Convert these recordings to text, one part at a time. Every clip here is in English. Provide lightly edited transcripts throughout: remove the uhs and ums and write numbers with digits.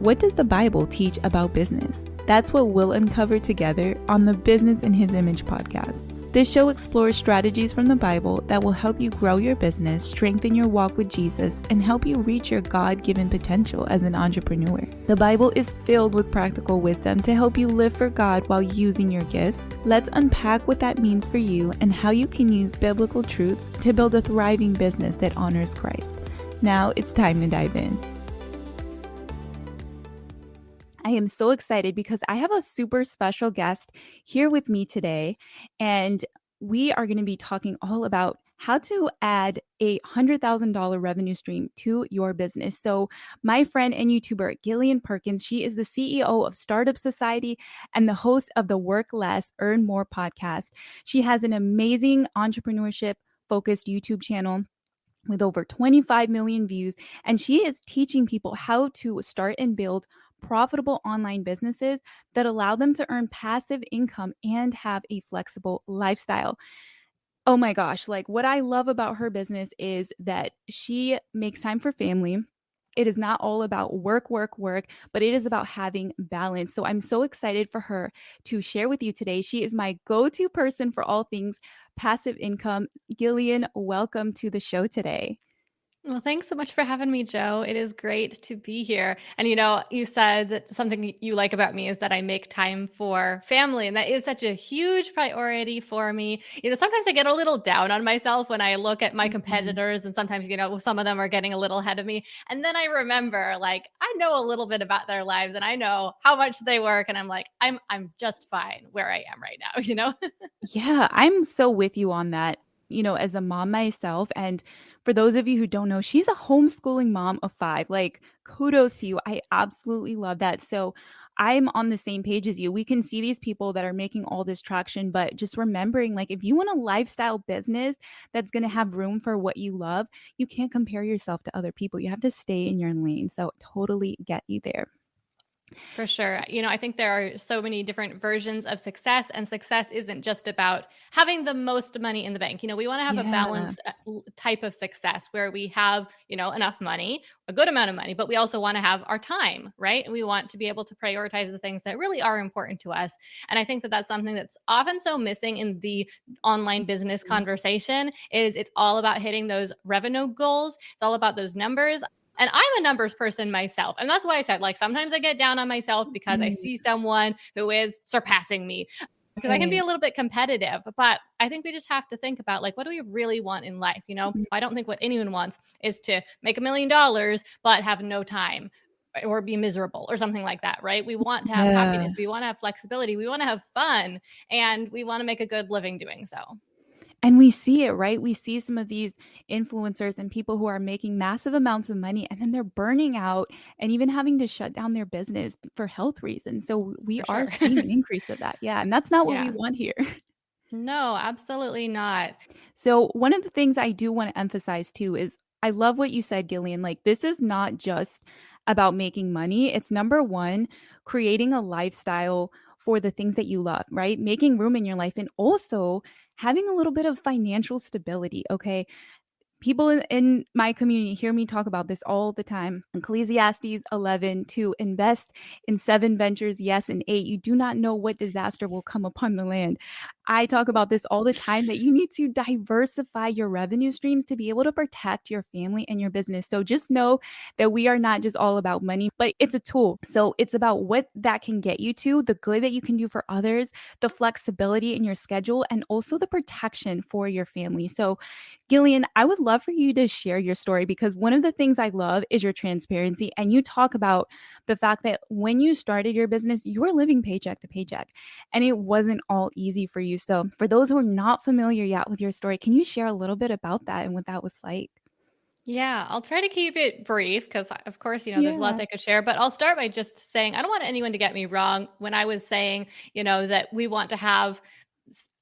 what does the Bible teach about business? That's what we'll uncover together on the Business in His Image podcast. This show explores strategies from the Bible that will help you grow your business, strengthen your walk with Jesus, and help you reach your God-given potential as an entrepreneur. The Bible is filled with practical wisdom to help you live for God while using your gifts. Let's unpack what that means for you and how you can use biblical truths to build a thriving business that honors Christ. Now it's time to dive in. I am so excited because I have a super special guest here with me today, and we are going to be talking all about how to add a $100,000 revenue stream to your business. So my friend and YouTuber, Gillian Perkins, she is the CEO of Startup Society and the host of the Work Less, Earn More podcast. She has an amazing entrepreneurship-focused YouTube channel with over 25 million views, and she is teaching people how to start and build profitable online businesses that allow them to earn passive income and have a flexible lifestyle. Oh my gosh, like what I love about her business is that she makes time for family. It is not all about work, but it is about having balance. So I'm so excited for her to share with you today. She is my go-to person for all things passive income. Gillian, welcome to the show today. Well, thanks so much for having me, Joe. It is great to be here. And you said that something you like about me is that I make time for family, and that is such a huge priority for me. Sometimes I get a little down on myself when I look at my competitors, and sometimes, some of them are getting a little ahead of me. And then I remember, like, I know a little bit about their lives, and I know how much they work, and I'm like, I'm just fine where I am right now, Yeah, I'm so with you on that. As a mom myself, and for those of you who don't know, she's a homeschooling mom of 5. Like, kudos to you. I absolutely love that. So I'm on the same page as you. We can see these people that are making all this traction, but just remembering, like, if you want a lifestyle business that's going to have room for what you love, you can't compare yourself to other people. You have to stay in your lane. So totally get you there. For sure. I think there are so many different versions of success, and success isn't just about having the most money in the bank. We want to have a balanced type of success where we have, enough money, a good amount of money, but we also want to have our time, right? And we want to be able to prioritize the things that really are important to us. And I think that that's something that's often so missing in the online business conversation is it's all about hitting those revenue goals. It's all about those numbers. And I'm a numbers person myself. And that's why I said, like, sometimes I get down on myself because I see someone who is surpassing me, because I can be a little bit competitive. But I think we just have to think about, like, what do we really want in life? I don't think what anyone wants is to make $1 million, but have no time or be miserable or something like that, right? We want to have happiness. We want to have flexibility. We want to have fun, and we want to make a good living doing so. And we see it, right? We see some of these influencers and people who are making massive amounts of money, and then they're burning out and even having to shut down their business for health reasons. So we are seeing an increase of that. Yeah. And that's not what we want here. No, absolutely not. So one of the things I do want to emphasize too is I love what you said, Gillian. Like, this is not just about making money. It's number one, creating a lifestyle for the things that you love, right? Making room in your life, and also having a little bit of financial stability. Okay. People in my community hear me talk about this all the time. Ecclesiastes 11, to invest in 7 ventures, yes, and 8. You do not know what disaster will come upon the land. I talk about this all the time, that you need to diversify your revenue streams to be able to protect your family and your business. So just know that we are not just all about money, but it's a tool. So it's about what that can get you to, the good that you can do for others, the flexibility in your schedule, and also the protection for your family. So Gillian, I would love for you to share your story, because one of the things I love is your transparency. And you talk about the fact that when you started your business, you were living paycheck to paycheck, and it wasn't all easy for you. So for those who are not familiar yet with your story, can you share a little bit about that and what that was like? Yeah, I'll try to keep it brief because, of course, there's lots I could share. But I'll start by just saying I don't want anyone to get me wrong when I was saying, that we want to have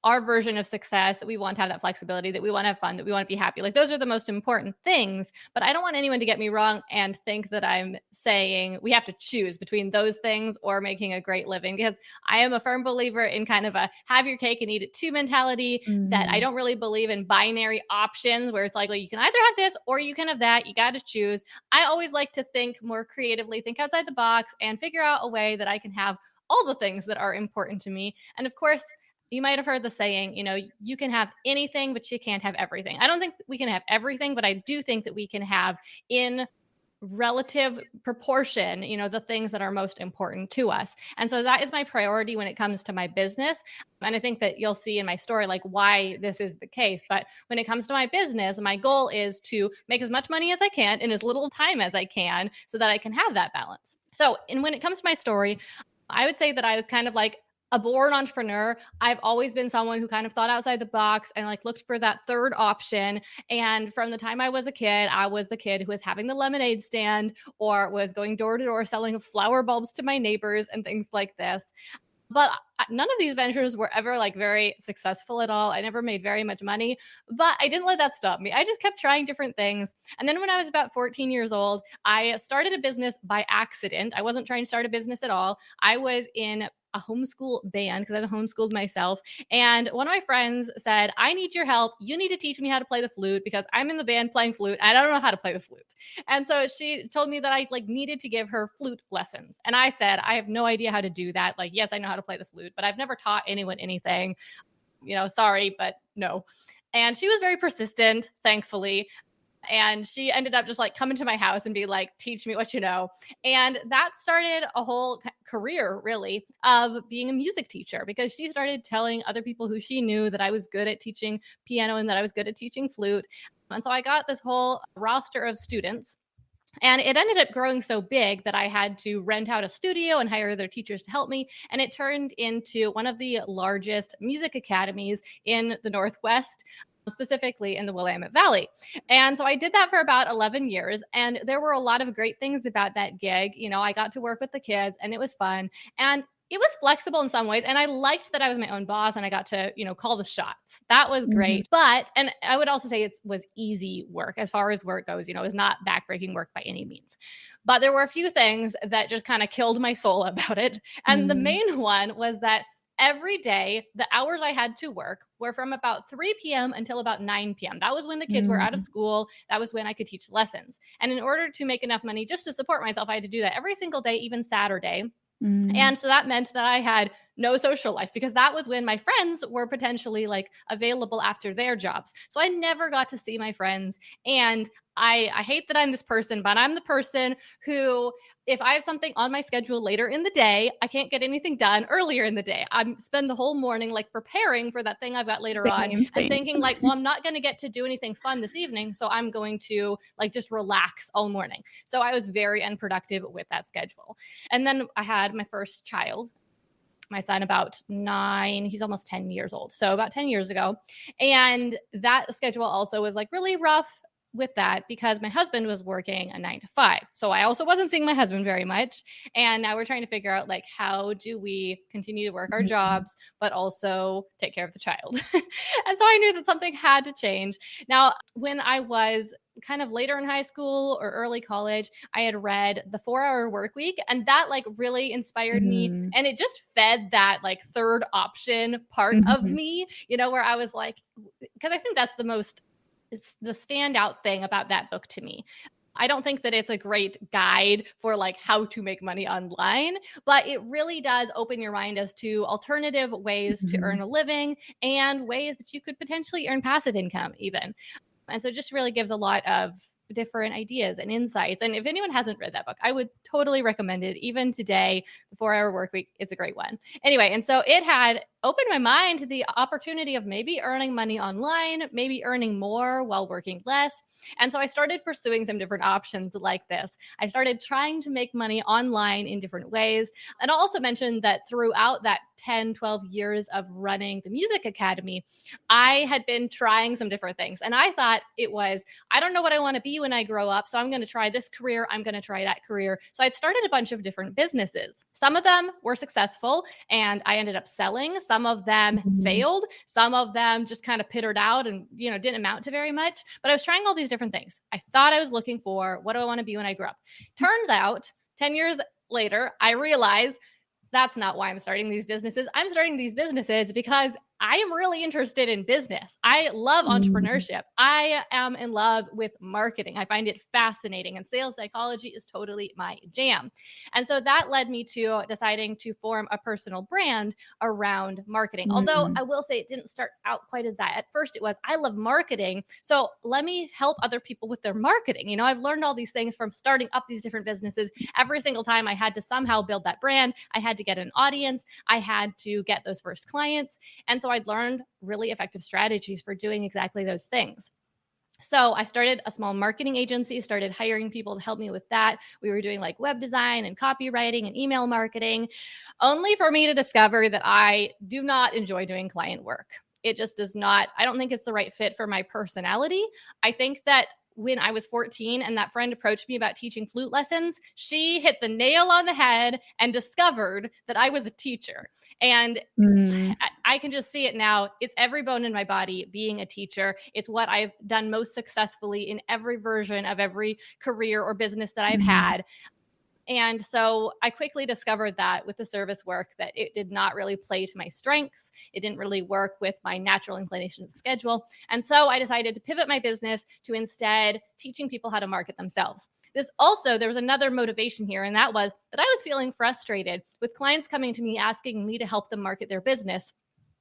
our version of success, that we want to have that flexibility, that we want to have fun, that we want to be happy. Like those are the most important things. But I don't want anyone to get me wrong and think that I'm saying we have to choose between those things or making a great living, because I am a firm believer in kind of a have your cake and eat it too mentality, that I Mhm. don't really believe in binary options where it's like, well, you can either have this or you can have that. You got to choose. I always like to think more creatively, think outside the box, and figure out a way that I can have all the things that are important to me. And of course, you might have heard the saying, you can have anything, but you can't have everything. I don't think we can have everything, but I do think that we can have in relative proportion, the things that are most important to us. And so that is my priority when it comes to my business. And I think that you'll see in my story, like why this is the case. But when it comes to my business, my goal is to make as much money as I can in as little time as I can so that I can have that balance. So, and when it comes to my story, I would say that I was kind of like a born entrepreneur. I've always been someone who kind of thought outside the box and like looked for that third option. And from the time I was a kid, I was the kid who was having the lemonade stand or was going door to door selling flower bulbs to my neighbors and things like this. But none of these ventures were ever like very successful at all. I never made very much money, but I didn't let that stop me. I just kept trying different things. And then when I was about 14 years old, I started a business by accident. I wasn't trying to start a business at all. I was in a homeschool band because I was homeschooled myself. And one of my friends said, I need your help. You need to teach me how to play the flute because I'm in the band playing flute. I don't know how to play the flute. And so she told me that I like needed to give her flute lessons. And I said, I have no idea how to do that. Like, yes, I know how to play the flute, but I've never taught anyone anything. Sorry, but no. And she was very persistent, thankfully. And she ended up just like coming to my house and be like, teach me what you know. And that started a whole career, really, of being a music teacher, because she started telling other people who she knew that I was good at teaching piano and that I was good at teaching flute. And so I got this whole roster of students. And it ended up growing so big that I had to rent out a studio and hire other teachers to help me. And it turned into one of the largest music academies in the Northwest, specifically in the Willamette Valley. And so I did that for about 11 years. And there were a lot of great things about that gig. I got to work with the kids and it was fun. And it was flexible in some ways. And I liked that I was my own boss and I got to, call the shots. That was Mhm. great. But, and I would also say it was easy work as far as work goes, it was not backbreaking work by any means. But there were a few things that just kind of killed my soul about it. And the Mhm. main one was that every day, the hours I had to work were from about 3 p.m. until about 9 p.m. That was when the kids were out of Mhm. school. That was when I could teach lessons. And in order to make enough money just to support myself, I had to do that every single day, even Saturday. Mhm. And so that meant that I had no social life because that was when my friends were potentially like available after their jobs. So I never got to see my friends. And I hate that I'm this person, but I'm the person who, if I have something on my schedule later in the day, I can't get anything done earlier in the day. I spend the whole morning like preparing for that thing I've got later on Same, and same. thinking like, well, I'm not going to get to do anything fun this evening. So I'm going to like just relax all morning. So I was very unproductive with that schedule. And then I had my first child, my son, about 9, he's almost 10 years old. So about 10 years ago. And that schedule also was like really rough with that because my husband was working a 9 to 5. So I also wasn't seeing my husband very much. And now we're trying to figure out like, how do we continue to work our Mhm. jobs, but also take care of the child? And so I knew that something had to change. Now, when I was kind of later in high school or early college, I had read The 4 Hour Work Week, and that like really inspired me. Mhm. And it just fed that like third option part of Mhm. me, where I was like, because I think that's it's the standout thing about that book to me. I don't think that it's a great guide for like how to make money online, but it really does open your mind as to alternative ways to earn Mhm. a living and ways that you could potentially earn passive income even. And so it just really gives a lot of different ideas and insights. And if anyone hasn't read that book, I would totally recommend it. Even today, The 4 Hour Work Week is a great one. Anyway, and so it had opened my mind to the opportunity of maybe earning money online, maybe earning more while working less. And so I started pursuing some different options like this. I started trying to make money online in different ways. And I'll also mention that throughout that 10, 12 years of running the music academy, I had been trying some different things. And I thought it was, I don't know what I want to be when I grow up. So I'm going to try this career. I'm going to try that career. So I'd started a bunch of different businesses. Some of them were successful and I ended up selling. Some of them Mhm. failed. Some of them just kind of pittered out and, didn't amount to very much. But I was trying all these different things. I thought I was looking for, what do I want to be when I grow up? Turns out 10 years later, I realized that's not why I'm starting these businesses. I'm starting these businesses because I am really interested in business. I love Mhm. entrepreneurship. I am in love with marketing. I find it fascinating, and sales psychology is totally my jam. And so that led me to deciding to form a personal brand around marketing. Although Mm. I will say it didn't start out quite as that. At first, it was, I love marketing. So let me help other people with their marketing. I've learned all these things from starting up these different businesses. Every single time I had to somehow build that brand, I had to get an audience, I had to get those first clients. And so I'd learned really effective strategies for doing exactly those things. So I started a small marketing agency, started hiring people to help me with that. We were doing like web design and copywriting and email marketing, only for me to discover that I do not enjoy doing client work. It just does not, I don't think it's the right fit for my personality. I think that when I was 14 and that friend approached me about teaching flute lessons, she hit the nail on the head and discovered that I was a teacher. And Mm. I can just see it now. It's every bone in my body being a teacher. It's what I've done most successfully in every version of every career or business that I've Mhm. had. And so I quickly discovered that with the service work, that it did not really play to my strengths. It didn't really work with my natural inclination to schedule. And so I decided to pivot my business to instead teaching people how to market themselves. There was another motivation here, and that was that I was feeling frustrated with clients coming to me asking me to help them market their business.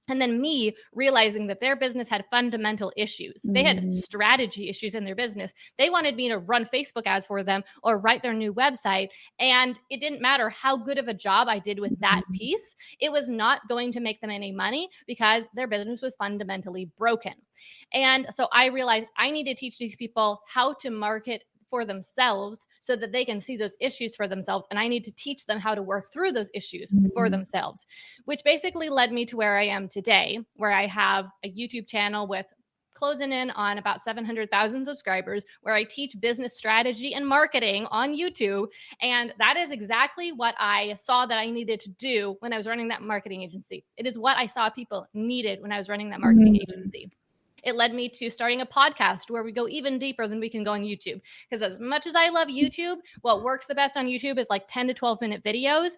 And then me realizing that their business had fundamental issues. They had Mm. strategy issues in their business. They wanted me to run Facebook ads for them or write their new website. And it didn't matter how good of a job I did with that Mhm. piece. It was not going to make them any money because their business was fundamentally broken. And so I realized I need to teach these people how to market for themselves so that they can see those issues for themselves. And I need to teach them how to work through those issues for Mhm. themselves, which basically led me to where I am today, where I have a YouTube channel with closing in on about 700,000 subscribers, where I teach business strategy and marketing on YouTube. And that is exactly what I saw that I needed to do when I was running that marketing agency. It is what I saw people needed when I was running that marketing Mhm. agency. It led me to starting a podcast where we go even deeper than we can go on YouTube. Because as much as I love YouTube, what works the best on YouTube is like 10 to 12-minute videos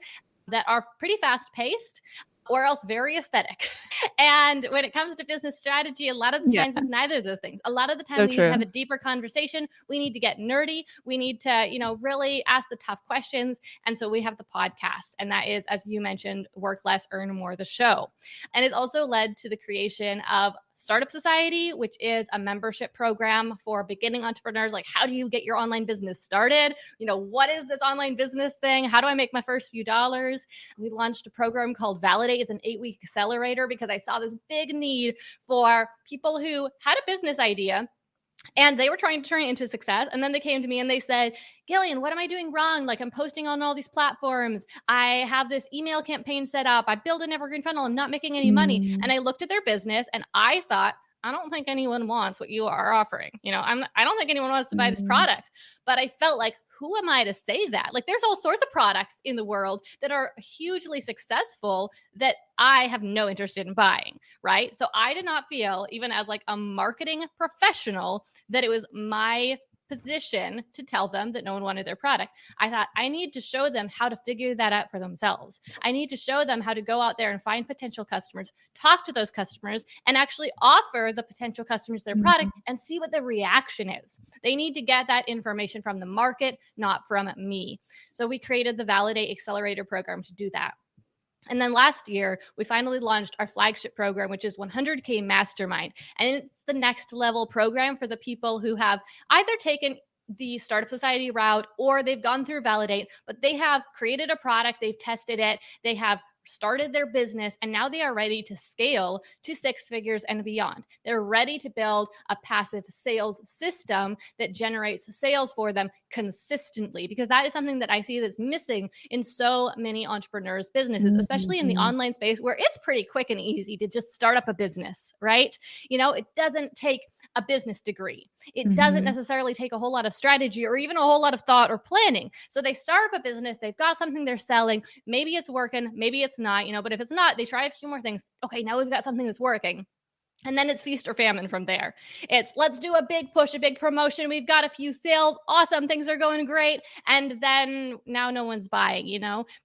that are pretty fast paced or else very aesthetic. And when it comes to business strategy, a lot of the Yeah, times it's neither of those things. A lot of the time so we need to have true. a deeper conversation. We need to get nerdy. We need to, really ask the tough questions. And so we have the podcast. And that is, as you mentioned, Work Less, Earn More, the show. And it's also led to the creation of Startup Society, which is a membership program for beginning entrepreneurs. Like, how do you get your online business started? What is this online business thing? How do I make my first few dollars? We launched a program called Validate. It's an 8-week accelerator because I saw this big need for people who had a business idea and they were trying to turn it into success. And then they came to me and they said, Gillian, what am I doing wrong? Like, I'm posting on all these platforms. I have this email campaign set up. I build an evergreen funnel. I'm not making any money. And Mm. I looked at their business and I thought, I don't think anyone wants what you are offering. I don't think anyone wants to buy this Mm. product. But I felt like, who am I to say that? Like, there's all sorts of products in the world that are hugely successful that I have no interest in buying, right? So I did not feel, even as like a marketing professional, that it was my position to tell them that no one wanted their product. I thought I need to show them how to figure that out for themselves. I need to show them how to go out there and find potential customers, talk to those customers, and actually offer the potential customers their product Mhm. and see what the reaction is. They need to get that information from the market, not from me. So we created the Validate Accelerator program to do that. And then last year, we finally launched our flagship program, which is 100K Mastermind. And it's the next level program for the people who have either taken the Startup Society route or they've gone through Validate, but they have created a product, they've tested it, they have started their business, and now they are ready to scale to six figures and beyond. They're ready to build a passive sales system that generates sales for them consistently, because that is something that I see that's missing in so many entrepreneurs' businesses, especially in the Mhm. online space where it's pretty quick and easy to just start up a business, right? It doesn't take a business degree. It doesn't Mhm. necessarily take a whole lot of strategy or even a whole lot of thought or planning. So they start up a business, they've got something they're selling. Maybe it's working, maybe it's not, but if it's not, they try a few more things. Okay, now we've got something that's working. And then it's feast or famine from there. It's let's do a big push, a big promotion. We've got a few sales. Awesome. Things are going great. And then now no one's buying,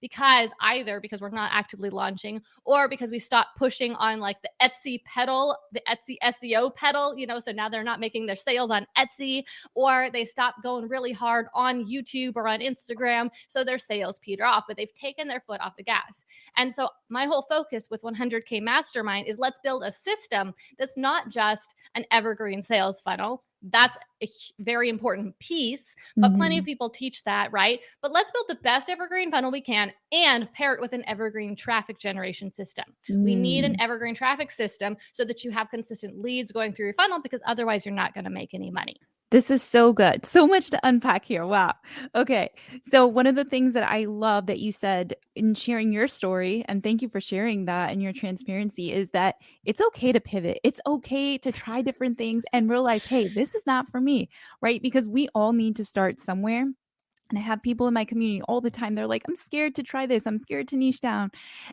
because we're not actively launching, or because we stopped pushing on like the Etsy pedal, the Etsy SEO pedal, so now they're not making their sales on Etsy, or they stopped going really hard on YouTube or on Instagram. So their sales peter off, but they've taken their foot off the gas. And so my whole focus with 100K Mastermind is let's build a system that's not just an evergreen sales funnel. That's a very important piece, but plenty of Mhm. people teach that, right? But let's build the best evergreen funnel we can and pair it with an evergreen traffic generation system. We need an Mm. evergreen traffic system so that you have consistent leads going through your funnel, because otherwise you're not going to make any money. This is so good. So much to unpack here. Wow. Okay. So, one of the things that I love that you said in sharing your story, and thank you for sharing that and your transparency, is that it's okay to pivot. It's okay to try different things and realize, hey, this is not for me, right? Because we all need to start somewhere. And I have people in my community all the time. They're like, I'm scared to try this. I'm scared to niche down.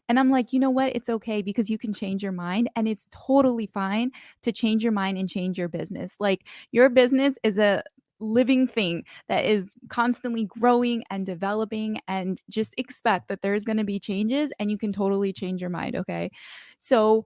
And I'm like, you know what? It's okay because you can change your mind. And it's totally fine to change your mind and change your business. Like, your business is a living thing that is constantly growing and developing. And just expect that there's going to be changes and you can totally change your mind. Okay. So,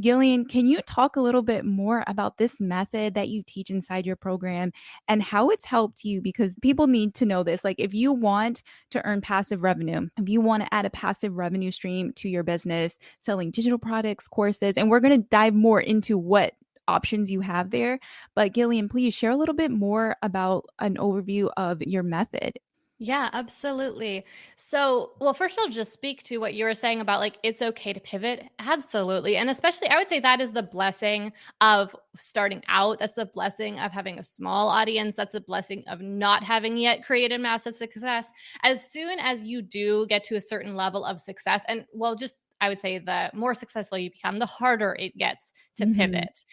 Gillian, can you talk a little bit more about this method that you teach inside your program and how it's helped you? Because people need to know this. Like, if you want to earn passive revenue, if you want to add a passive revenue stream to your business, selling digital products, courses, and we're going to dive more into what options you have there. But Gillian, please share a little bit more about an overview of your method. Yeah, absolutely. So, well, first I'll just speak to what you were saying about like it's okay to pivot. Absolutely. And especially I would say that is the blessing of starting out. That's the blessing of having a small audience. That's the blessing of not having yet created massive success. As soon as you do get to a certain level of success, and well, just I would say the more successful you become, the harder it gets to Mhm. pivot.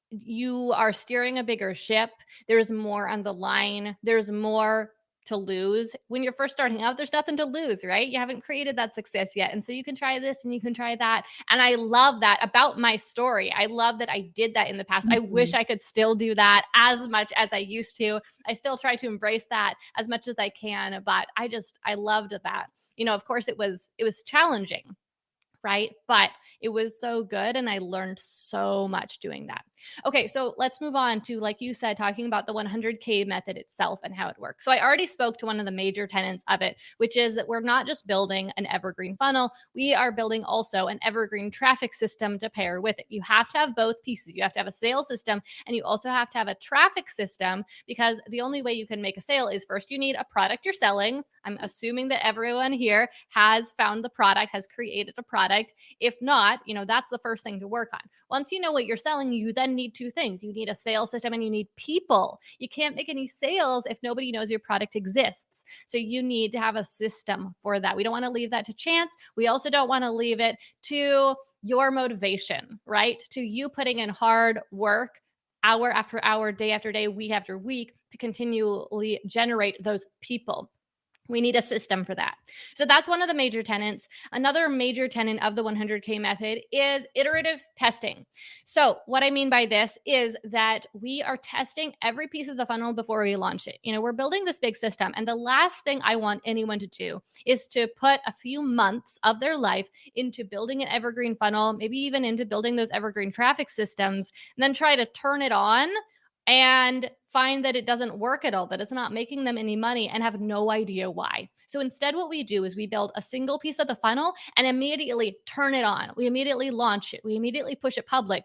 You are steering a bigger ship. There's more on the line. There's more to lose. When you're first starting out, there's nothing to lose, right? You haven't created that success yet. And so you can try this and you can try that. And I love that about my story. I love that I did that in the past. I wish Mhm. I could still do that as much as I used to. I still try to embrace that as much as I can, but I loved that. Of course it was challenging, right? But it was so good and I learned so much doing that. Okay, so let's move on to, like you said, talking about the 100K method itself and how it works. So I already spoke to one of the major tenets of it, which is that we're not just building an evergreen funnel, we are building also an evergreen traffic system to pair with it. You have to have both pieces. You have to have a sales system and you also have to have a traffic system, because the only way you can make a sale is first you need a product you're selling. I'm assuming that everyone here has found the product, has created a product. If not, that's the first thing to work on. Once you know what you're selling, you then need two things. You need a sales system and you need people. You can't make any sales if nobody knows your product exists. So you need to have a system for that. We don't want to leave that to chance. We also don't want to leave it to your motivation, right? To you putting in hard work hour after hour, day after day, week after week to continually generate those people. We need a system for that. So that's one of the major tenets. Another major tenet of the 100K method is iterative testing. So, what I mean by this is that we are testing every piece of the funnel before we launch it. We're building this big system. And the last thing I want anyone to do is to put a few months of their life into building an evergreen funnel, maybe even into building those evergreen traffic systems, and then try to turn it on and find that it doesn't work at all, that it's not making them any money and have no idea why. So instead, what we do is we build a single piece of the funnel and immediately turn it on. We immediately launch it. We immediately push it public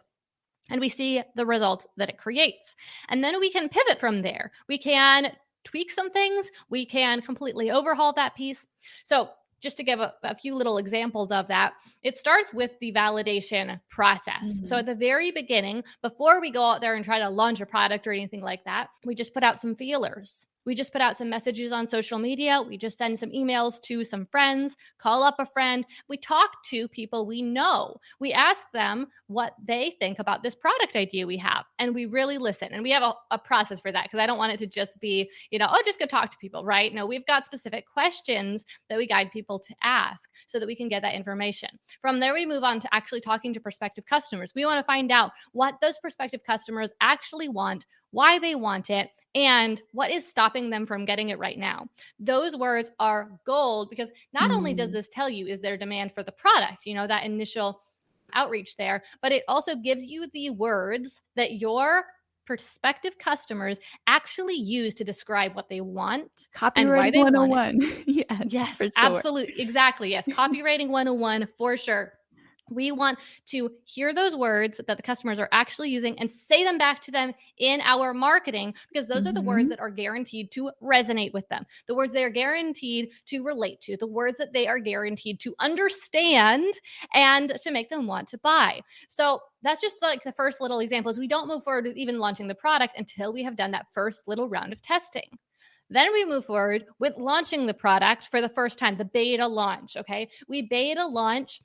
and we see the results that it creates. And then we can pivot from there. We can tweak some things. We can completely overhaul that piece. So just to give a few little examples of that, it starts with the validation process. So Mhm. at the very beginning, before we go out there and try to launch a product or anything like that, we just put out some feelers. We just put out some messages on social media. We just send some emails to some friends, call up a friend. We talk to people we know. We ask them what they think about this product idea we have, and we really listen. And we have a process for that, because I don't want it to just be, oh, just go talk to people, right? No, we've got specific questions that we guide people to ask so that we can get that information. From there, we move on to actually talking to prospective customers. We want to find out what those prospective customers actually want, why they want it, and what is stopping them from getting it right now. Those words are gold, because not only does Mm. this tell you is there demand for the product, that initial outreach there, but it also gives you the words that your prospective customers actually use to describe what they want and why Copywriting they want it. 101. Yes, Yes, for sure. absolutely. Exactly. Yes. Copywriting 101 for sure. We want to hear those words that the customers are actually using and say them back to them in our marketing, because those are the words Mhm. that are guaranteed to resonate with them, the words they are guaranteed to relate to, the words that they are guaranteed to understand and to make them want to buy. So that's just like the first little examples. We don't move forward with even launching the product until we have done that first little round of testing. Then we move forward with launching the product for the first time, the beta launch. Okay. We beta launch.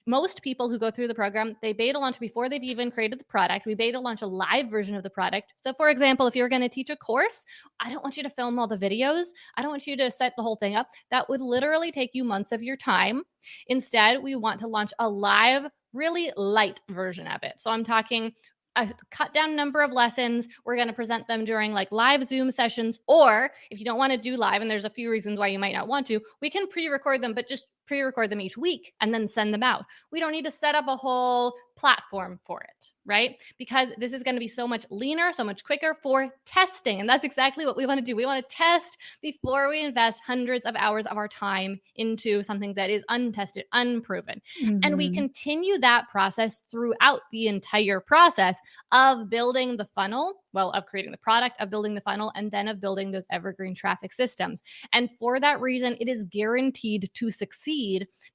Most people who go through the program, they beta launch before they've even created the product. We beta launch a live version of the product. So, for example, if you're going to teach a course, I don't want you to film all the videos. I don't want you to set the whole thing up. That would literally take you months of your time. Instead, we want to launch a live, really light version of it. So, I'm talking a cut down number of lessons. We're going to present them during like live Zoom sessions. Or if you don't want to do live, and there's a few reasons why you might not want to, we can pre-record them, but just pre-record them each week and then send them out. We don't need to set up a whole platform for it, right? Because this is going to be so much leaner, so much quicker for testing. And that's exactly what we want to do. We want to test before we invest hundreds of hours of our time into something that is untested, unproven. And we Mhm. continue that process throughout the entire process of building the funnel, well, of creating the product, of building the funnel, and then of building those evergreen traffic systems. And for that reason, it is guaranteed to succeed,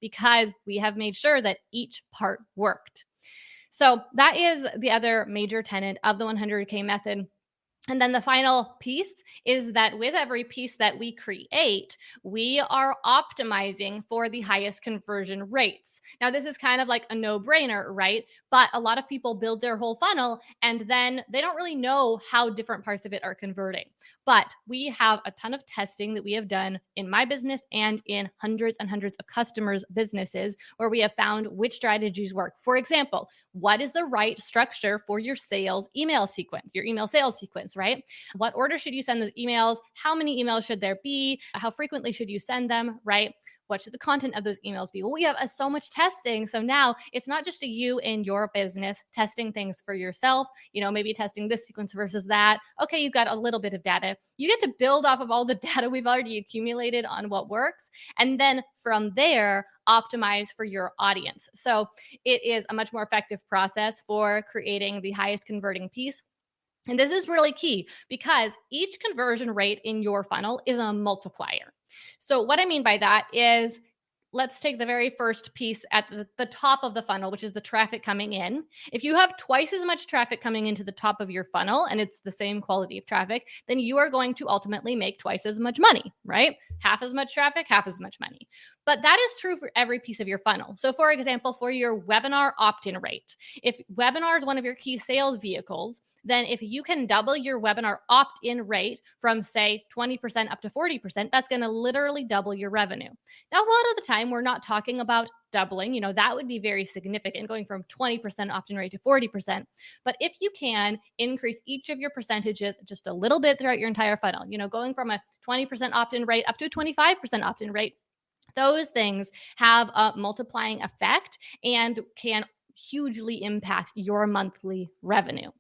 because we have made sure that each part worked. So that is the other major tenet of the 100K method. And then the final piece is that with every piece that we create, we are optimizing for the highest conversion rates. Now, this is kind of like a no-brainer, right? But a lot of people build their whole funnel and then they don't really know how different parts of it are converting. But we have a ton of testing that we have done in my business and in hundreds and hundreds of customers' businesses, where we have found which strategies work. For example, what is the right structure for your sales email sequence, your email sales sequence, right? What order should you send those emails? How many emails should there be? How frequently should you send them, right? What should the content of those emails be? Well, we have so much testing. So now it's not just a you in your business testing things for yourself, maybe testing this sequence versus that. Okay, you've got a little bit of data. You get to build off of all the data we've already accumulated on what works. And then from there, optimize for your audience. So it is a much more effective process for creating the highest converting piece. And this is really key, because each conversion rate in your funnel is a multiplier. So what I mean by that is, let's take the very first piece at the top of the funnel, which is the traffic coming in. If you have twice as much traffic coming into the top of your funnel and it's the same quality of traffic, then you are going to ultimately make twice as much money, right? Half as much traffic, half as much money. But that is true for every piece of your funnel. So for example, for your webinar opt-in rate, if webinar is one of your key sales vehicles, then if you can double your webinar opt-in rate from say 20% up to 40%, that's going to literally double your revenue. Now, a lot of the time, we're not talking about doubling. That would be very significant, going from 20% opt-in rate to 40%. But if you can increase each of your percentages just a little bit throughout your entire funnel, going from a 20% opt-in rate up to a 25% opt-in rate, those things have a multiplying effect and can hugely impact your monthly revenue.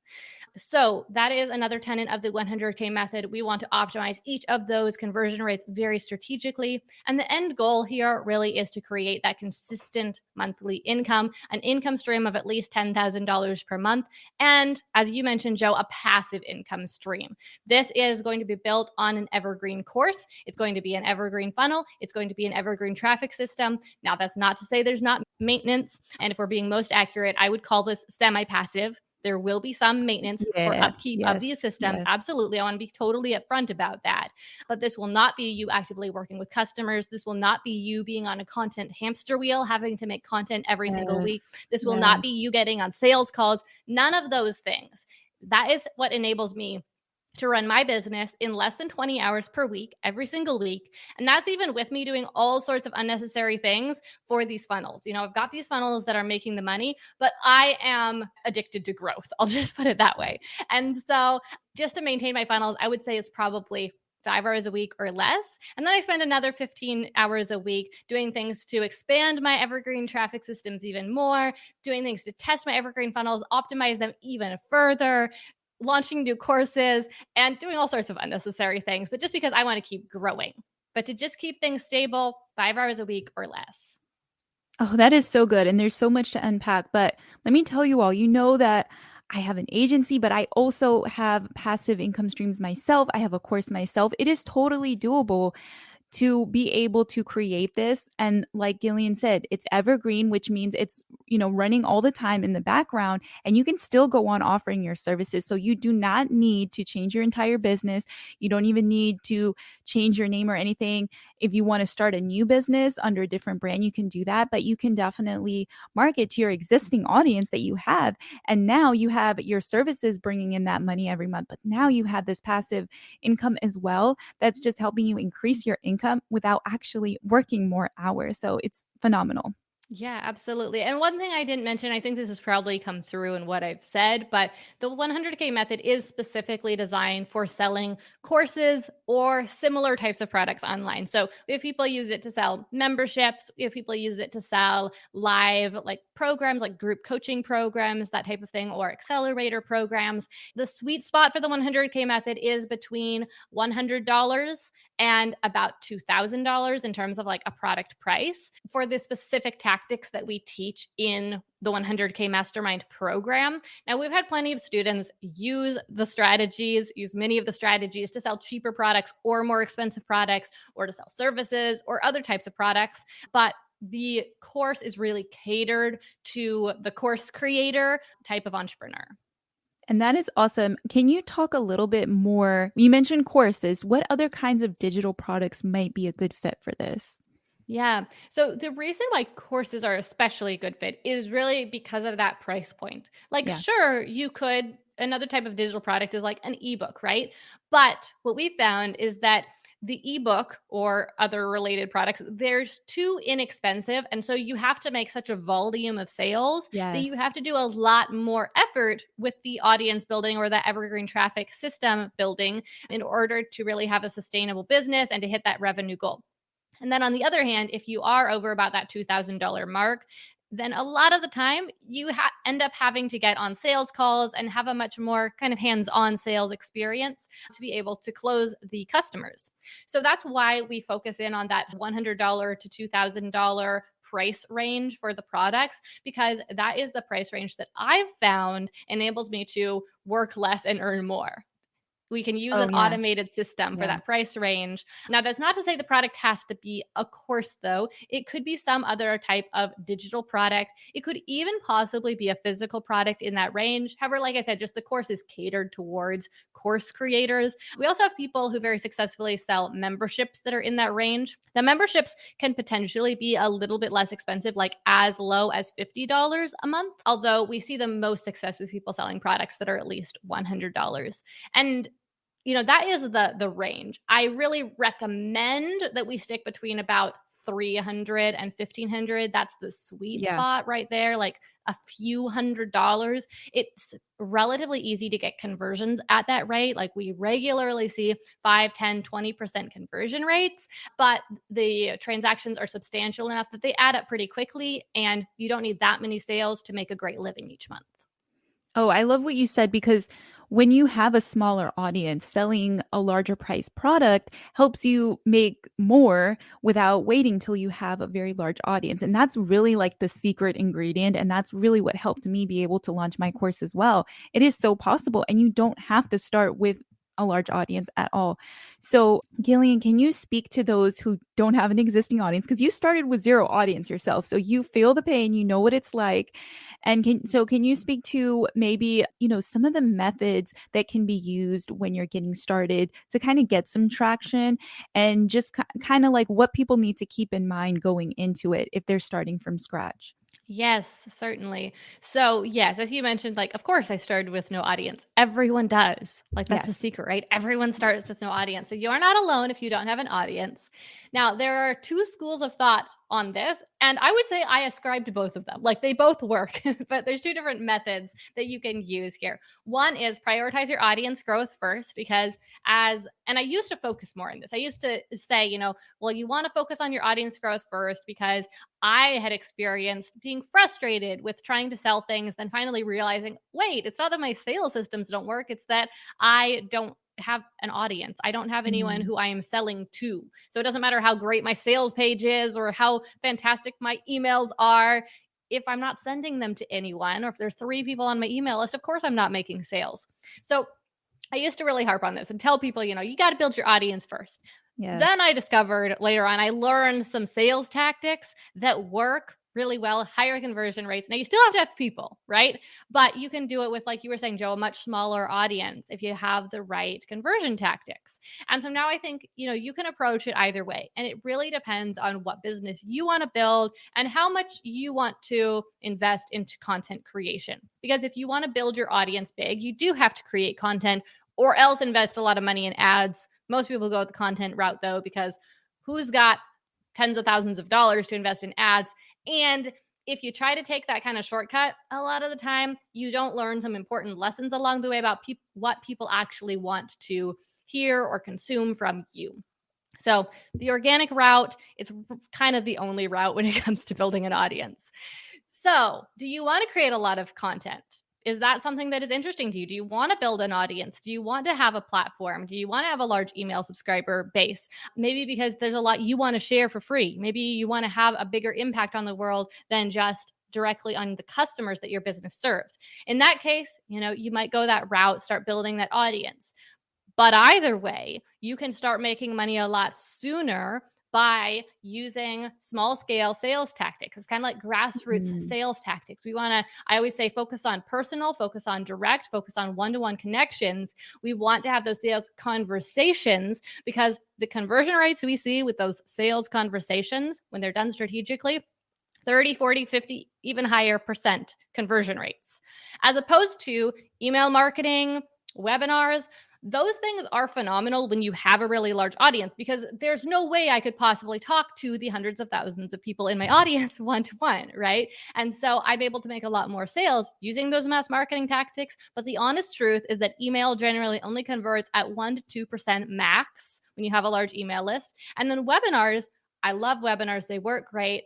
So that is another tenet of the 100K method. We want to optimize each of those conversion rates very strategically. And the end goal here really is to create that consistent monthly income, an income stream of at least $10,000 per month. And as you mentioned, Joe, a passive income stream. This is going to be built on an evergreen course. It's going to be an evergreen funnel. It's going to be an evergreen traffic system. Now, that's not to say there's not maintenance. And if we're being most accurate, I would call this semi-passive. There will be some maintenance for Yeah. upkeep of Yes. these systems. Yes. Absolutely. I want to be totally upfront about that. But this will not be you actively working with customers. This will not be you being on a content hamster wheel, having to make content every single week. Yes. This will not Yes. be you getting on sales calls. None of those things. That is what enables me to run my business in less than 20 hours per week, every single week. And that's even with me doing all sorts of unnecessary things for these funnels. I've got these funnels that are making the money, but I am addicted to growth. I'll just put it that way. And so just to maintain my funnels, I would say it's probably 5 hours a week or less. And then I spend another 15 hours a week doing things to expand my evergreen traffic systems even more, doing things to test my evergreen funnels, optimize them even further, launching new courses, and doing all sorts of unnecessary things, but just because I want to keep growing. But to just keep things stable, 5 hours a week or less. Oh, that is so good, and there's so much to unpack, but let me tell you all, you know that I have an agency, but I also have passive income streams myself. I have a course myself. It is totally doable to be able to create this. And like Gillian said, it's evergreen, which means it's, running all the time in the background, and you can still go on offering your services. So you do not need to change your entire business. You don't even need to change your name or anything. If you want to start a new business under a different brand, you can do that, but you can definitely market to your existing audience that you have. And now you have your services bringing in that money every month, but now you have this passive income as well that's just helping you increase your income without actually working more hours. So it's phenomenal. Yeah, absolutely. And one thing I didn't mention, I think this has probably come through in what I've said, but the 100K method is specifically designed for selling courses or similar types of products online. So we have people use it to sell memberships, we have people use it to sell live like programs, like group coaching programs, that type of thing, or accelerator programs. The sweet spot for the 100K method is between $100 and about $2,000 in terms of like a product price for the specific tactics that we teach in the 100K Mastermind program. Now, we've had plenty of students use many of the strategies to sell cheaper products or more expensive products, or to sell services or other types of products. But the course is really catered to the course creator type of entrepreneur. And that is awesome. Can you talk a little bit more? You mentioned courses. What other kinds of digital products might be a good fit for this? Yeah. So the reason why courses are especially a good fit is really because of that price point. Like, Yeah. sure, another type of digital product is like an ebook, right? But what we found is that the ebook or other related products, they're too inexpensive. And so you have to make such a volume of sales that you Yes. have to do a lot more effort with the audience building or the evergreen traffic system building in order to really have a sustainable business and to hit that revenue goal. And then on the other hand, if you are over about that $2,000 mark, then a lot of the time you end up having to get on sales calls and have a much more kind of hands-on sales experience to be able to close the customers. So that's why we focus in on that $100 to $2,000 price range for the products, because that is the price range that I've found enables me to work less and earn more. We can use Oh, an yeah. automated system for Yeah. that price range. Now, that's not to say the product has to be a course, though. It could be some other type of digital product. It could even possibly be a physical product in that range. However, like I said, just the course is catered towards course creators. We also have people who very successfully sell memberships that are in that range. The memberships can potentially be a little bit less expensive, like as low as $50 a month, although we see the most success with people selling products that are at least $100. And that is the range. I really recommend that we stick between about 300 and 1,500. That's the sweet Yeah. spot right there, like a few $100s. It's relatively easy to get conversions at that rate. Like we regularly see 5, 10, 20% conversion rates, but the transactions are substantial enough that they add up pretty quickly, and you don't need that many sales to make a great living each month. Oh, I love what you said because when you have a smaller audience, selling a larger price product helps you make more without waiting till you have a very large audience. And that's really like the secret ingredient. And that's really what helped me be able to launch my course as well. It is so possible, and you don't have to start with a large audience at all. So, Gillian, can you speak to those who don't have an existing audience? Because you started with zero audience yourself. So you feel the pain, you know what it's like. And can you speak to maybe, some of the methods that can be used when you're getting started to kind of get some traction, and just kind of like what people need to keep in mind going into it if they're starting from scratch? Yes, certainly. So, yes, as you mentioned, like, of course, I started with no audience. Everyone does. Like, that's a Yes. secret, right? Everyone starts with no audience. So, you're not alone if you don't have an audience. Now, there are two schools of thought on this, and I would say I ascribe to both of them. Like, they both work, but there's two different methods that you can use here. One is prioritize your audience growth first, because and I used to focus more on this. I used to say, well, you want to focus on your audience growth first because I had experienced being frustrated with trying to sell things, then finally realizing, wait, it's not that my sales systems don't work. It's that I don't have an audience. I don't have anyone Mm. who I am selling to. So it doesn't matter how great my sales page is or how fantastic my emails are. If I'm not sending them to anyone, or if there's 3 people on my email list, of course I'm not making sales. So I used to really harp on this and tell people, you got to build your audience first. Then Yes. I discovered later on, I learned some sales tactics that work really well, higher conversion rates. Now, you still have to have people, right? But you can do it with, like you were saying, Joe, a much smaller audience if you have the right conversion tactics. And so now I think, you can approach it either way. And it really depends on what business you want to build and how much you want to invest into content creation. Because if you want to build your audience big, you do have to create content or else invest a lot of money in ads. Most people go with the content route, though, because who's got tens of thousands of dollars to invest in ads? And if you try to take that kind of shortcut, a lot of the time you don't learn some important lessons along the way about what people actually want to hear or consume from you. So the organic route, it's kind of the only route when it comes to building an audience. So do you want to create a lot of content? Is that something that is interesting to you? Do you want to build an audience? Do you want to have a platform? Do you want to have a large email subscriber base? Maybe because there's a lot you want to share for free. Maybe you want to have a bigger impact on the world than just directly on the customers that your business serves. In that case, you might go that route, start building that audience. But either way, you can start making money a lot sooner by using small scale sales tactics. It's kind of like grassroots Mm. sales tactics. I always say, focus on personal, focus on direct, focus on one-to-one connections. We want to have those sales conversations because the conversion rates we see with those sales conversations, when they're done strategically, 30, 40, 50, even higher percent conversion rates, as opposed to email marketing, webinars. Those things are phenomenal when you have a really large audience, because there's no way I could possibly talk to the hundreds of thousands of people in my audience one-to-one, right? And so I'm able to make a lot more sales using those mass marketing tactics. But the honest truth is that email generally only converts at 1% to 2% max when you have a large email list. And then webinars, I love webinars. They work great.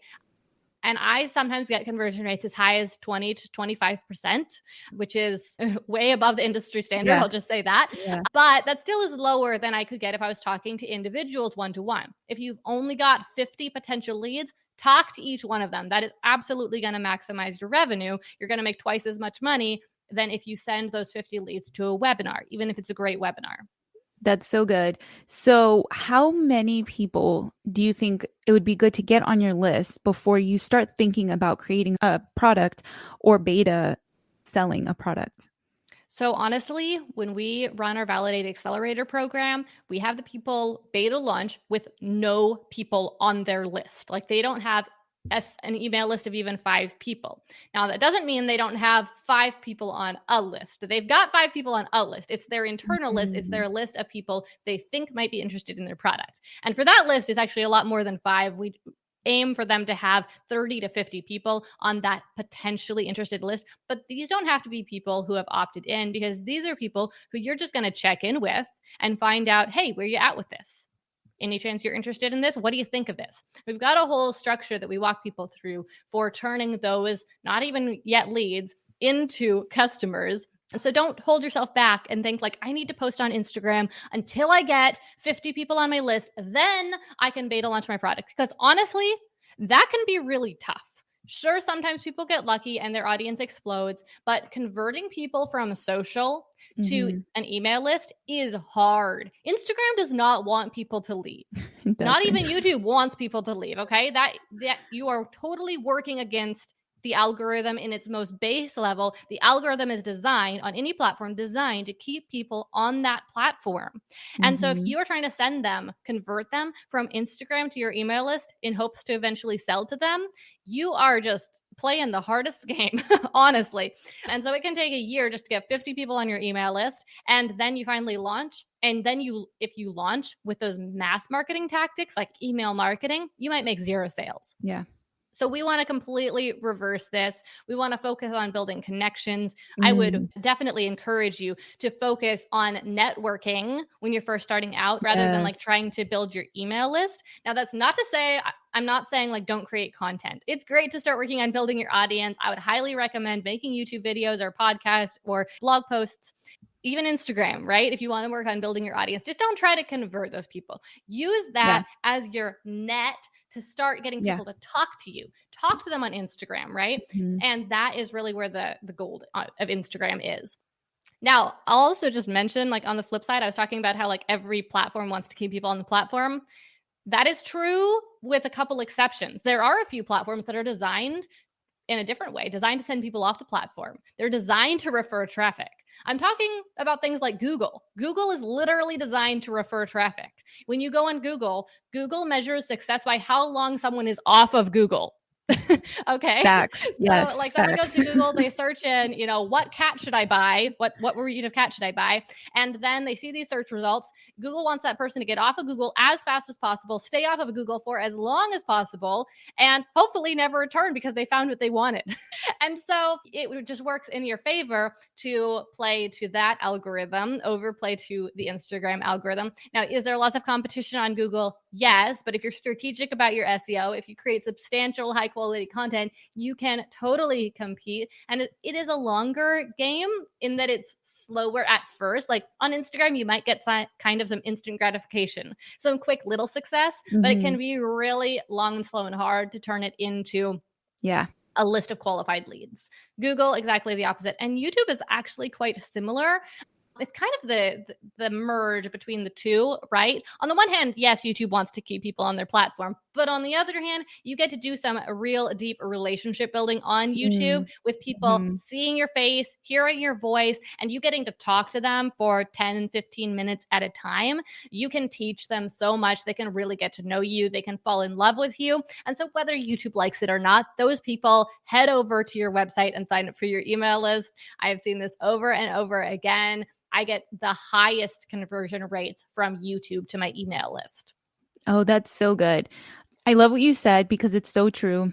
And I sometimes get conversion rates as high as 20 to 25%, which is way above the industry standard. Yeah. I'll just say that. Yeah. But that still is lower than I could get if I was talking to individuals one-to-one. If you've only got 50 potential leads, talk to each one of them. That is absolutely going to maximize your revenue. You're going to make twice as much money than if you send those 50 leads to a webinar, even if it's a great webinar. That's so good. So, how many people do you think it would be good to get on your list before you start thinking about creating a product or beta selling a product? So honestly, when we run our Validate Accelerator program, we have the people beta launch with no people on their list. Like, they don't have an email list of even 5 people. Now, that doesn't mean they don't have 5 people on a list. They've got 5 people on a list. It's their internal list. It's Mhm. their list of people they think might be interested in their product. And for that list, it's actually a lot more than 5. aim for them to have 30 to 50 people on that potentially interested list. But these don't have to be people who have opted in, because these are people who you're just going to check in with and find out, hey, where you at with this? Any chance you're interested in this? What do you think of this? We've got a whole structure that we walk people through for turning those not even yet leads into customers. So don't hold yourself back and think like, I need to post on Instagram until I get 50 people on my list. Then I can beta launch my product. Because honestly, that can be really tough. Sure, sometimes people get lucky and their audience explodes, but converting people from social to Mhm. an email list is hard. Instagram does not want people to leave. It Not doesn't. even YouTube wants people to leave, okay? That you are totally working against the algorithm in its most base level. The algorithm is designed on any platform, designed to keep people on that platform. And so if Mhm. you are trying to convert them from Instagram to your email list in hopes to eventually sell to them, you are just playing the hardest game, honestly. And so it can take a year just to get 50 people on your email list. And then you finally launch. And then if you launch with those mass marketing tactics like email marketing, you might make zero sales. Yeah. So we want to completely reverse this. We want to focus on building connections. I would Mm. definitely encourage you to focus on networking when you're first starting out rather than like Yes. trying to build your email list. Now, that's not to say, I'm not saying like don't create content. It's great to start working on building your audience. I would highly recommend making YouTube videos or podcasts or blog posts, even Instagram, right? If you want to work on building your audience, just don't try to convert those people. Use Yeah. that as your net to start getting Yeah. people to talk to you. Talk to them on Instagram, right? Mhm. And that is really where the gold of Instagram is. Now, I'll also just mention, like, on the flip side, I was talking about how like every platform wants to keep people on the platform. That is true with a couple exceptions. There are a few platforms that are designed in a different way, designed to send people off the platform. They're designed to refer traffic. I'm talking about things like Google. Google is literally designed to refer traffic. When you go on Google, Google measures success by how long someone is off of Google. Okay. Facts. So Yes, like someone goes facts. to Google, they search in, what cat should I buy? What breed of cat should I buy? And then they see these search results. Google wants that person to get off of Google as fast as possible, stay off of Google for as long as possible, and hopefully never return because they found what they wanted. And so it just works in your favor to play to that algorithm, overplay to the Instagram algorithm. Now, is there lots of competition on Google? Yes. But if you're strategic about your SEO, if you create substantial high quality content, you can totally compete. And it is a longer game in that it's slower at first. Like on Instagram, you might get kind of some instant gratification, some quick little success, but it can Mhm. be really long and slow and hard to turn it into Yeah. a list of qualified leads. Google, exactly the opposite. And YouTube is actually quite similar. It's kind of the merge between the two, right? On the one hand, yes, YouTube wants to keep people on their platform, but on the other hand, you get to do some real deep relationship building on YouTube Mm. with people Mhm. seeing your face, hearing your voice, and you getting to talk to them for 10, 15 minutes at a time. You can teach them so much. They can really get to know you. They can fall in love with you. And so whether YouTube likes it or not, those people head over to your website and sign up for your email list. I have seen this over and over again. I get the highest conversion rates from YouTube to my email list. Oh, that's so good. I love what you said because it's so true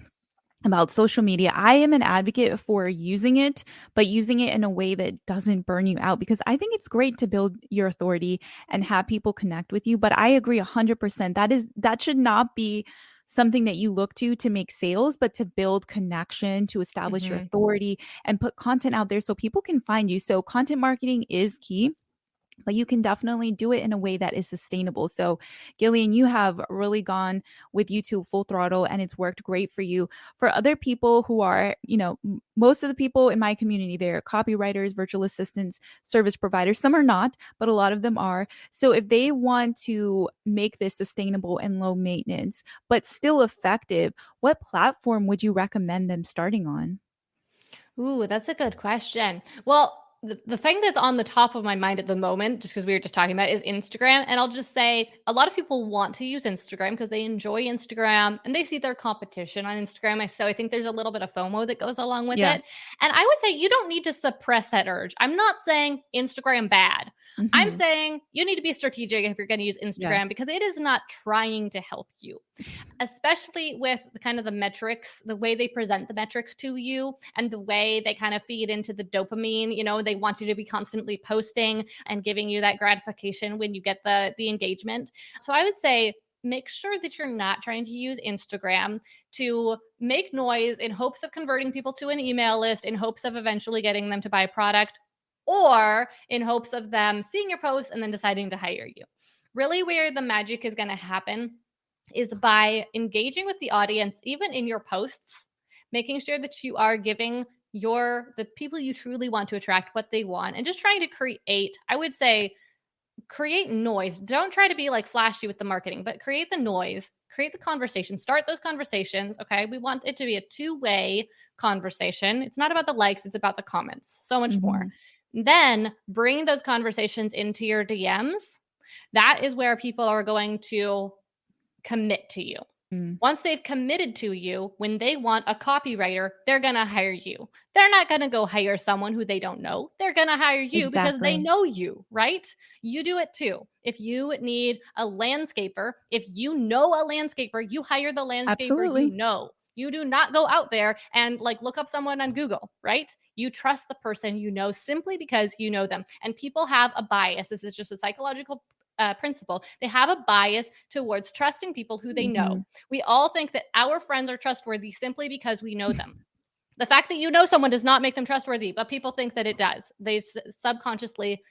about social media. I am an advocate for using it, but using it in a way that doesn't burn you out because I think it's great to build your authority and have people connect with you. But I agree 100%. That should not be something that you look to make sales, but to build connection, to establish your Mhm. authority and put content out there so people can find you. So content marketing is key, but you can definitely do it in a way that is sustainable. So, Gillian, you have really gone with YouTube full throttle and it's worked great for you. For other people who are, most of the people in my community, they're copywriters, virtual assistants, service providers. Some are not, but a lot of them are. So, if they want to make this sustainable and low maintenance, but still effective, what platform would you recommend them starting on? Ooh, that's a good question. Well, the thing that's on the top of my mind at the moment, just because we were just talking about, is Instagram. And I'll just say a lot of people want to use Instagram because they enjoy Instagram and they see their competition on Instagram. So I think there's a little bit of FOMO that goes along with Yeah. it. And I would say you don't need to suppress that urge. I'm not saying Instagram bad. I'm Mhm. saying you need to be strategic if you're going to use Instagram Yes. because it is not trying to help you, especially with the kind of the metrics, the way they present the metrics to you and the way they kind of feed into the dopamine. They want you to be constantly posting and giving you that gratification when you get the engagement. So I would say make sure that you're not trying to use Instagram to make noise in hopes of converting people to an email list, in hopes of eventually getting them to buy a product, or in hopes of them seeing your posts and then deciding to hire you. Really, where the magic is going to happen is by engaging with the audience, even in your posts, making sure that you are giving the people you truly want to attract what they want, and just trying to create, I would say, create noise. Don't try to be like flashy with the marketing, but create the noise, create the conversation, start those conversations. Okay. We want it to be a two-way conversation. It's not about the likes, it's about the comments, so much more. Mhm. Then bring those conversations into your DMs. That is where people are going to commit to you. Mm. Once they've committed to you, when they want a copywriter, they're going to hire you. They're not going to go hire someone who they don't know. They're going to hire you because they Exactly. know you, right? You do it too. If you need a landscaper, if you know a landscaper, you hire the landscaper you Absolutely. know. You do not go out there and like look up someone on Google, right? You trust the person you know simply because you know them. And people have a bias. This is just a psychological principle. They have a bias towards trusting people who they know. Mhm. We all think that our friends are trustworthy simply because we know them. The fact that you know someone does not make them trustworthy, but people think that it does. They subconsciously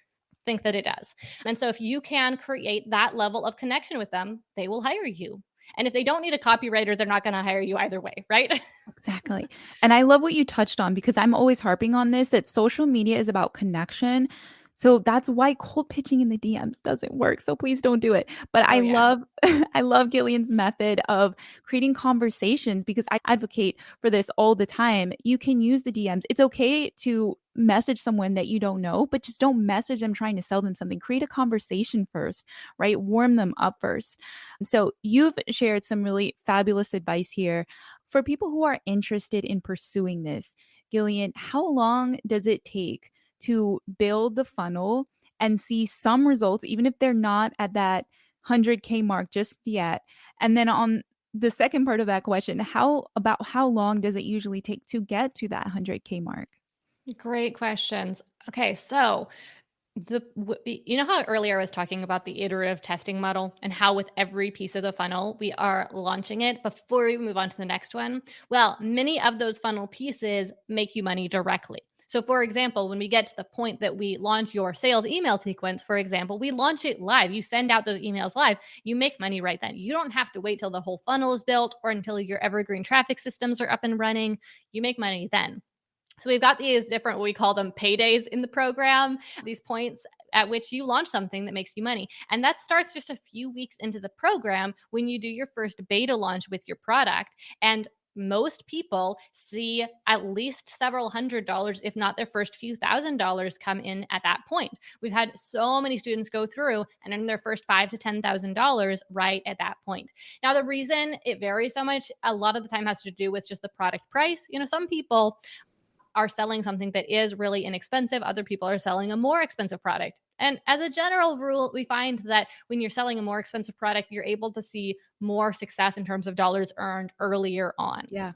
think that it does. And so if you can create that level of connection with them, they will hire you. And if they don't need a copywriter, they're not going to hire you either way, right? Exactly. And I love what you touched on because I'm always harping on this that social media is about connection. So that's why cold pitching in the DMs doesn't work. So please don't do it. But Oh I yeah. love I love Gillian's method of creating conversations because I advocate for this all the time. You can use the DMs. It's okay to message someone that you don't know, but just don't message them trying to sell them something. Create a conversation first, right? Warm them up first. So you've shared some really fabulous advice here for people who are interested in pursuing this. Gillian, how long does it take to build the funnel and see some results, even if they're not at that 100K mark just yet? And then on the second part of that question, how long does it usually take to get to that 100K mark? Great questions. Okay, so you know how earlier I was talking about the iterative testing model and how with every piece of the funnel we are launching it before we move on to the next one? Well, many of those funnel pieces make you money directly. So for example, when we get to the point that we launch your sales email sequence, for example, we launch it live. You send out those emails live, you make money right then. You don't have to wait till the whole funnel is built or until your evergreen traffic systems are up and running. You make money then. So we've got these different, what we call them paydays in the program, these points at which you launch something that makes you money. And that starts just a few weeks into the program when you do your first beta launch with your product. And most people see at least several $100s, if not their first few $1,000s come in at that point. We've had so many students go through and earn their first $5,000 to $10,000 right at that point. Now, the reason it varies so much, a lot of the time has to do with just the product price. Some people are selling something that is really inexpensive. Other people are selling a more expensive product. And as a general rule, we find that when you're selling a more expensive product, you're able to see more success in terms of dollars earned earlier on. Yeah.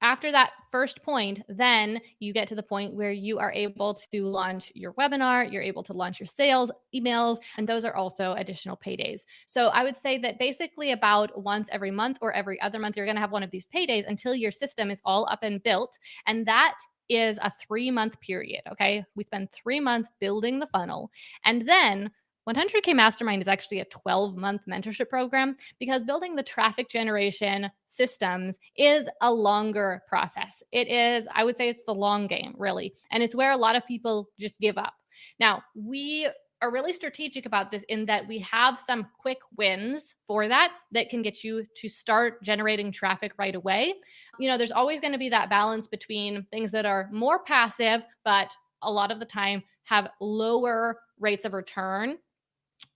After that first point, then you get to the point where you are able to launch your webinar, you're able to launch your sales emails, and those are also additional paydays. So I would say that basically about once every month or every other month, you're going to have one of these paydays until your system is all up and built. And that is a 3-month period. Okay. We spend 3 months building the funnel. And then 100K Mastermind is actually a 12-month mentorship program because building the traffic generation systems is a longer process. It is, I would say it's the long game, really. And it's where a lot of people just give up. Now, we are really strategic about this in that we have some quick wins for that can get you to start generating traffic right away. There's always going to be that balance between things that are more passive, but a lot of the time have lower rates of return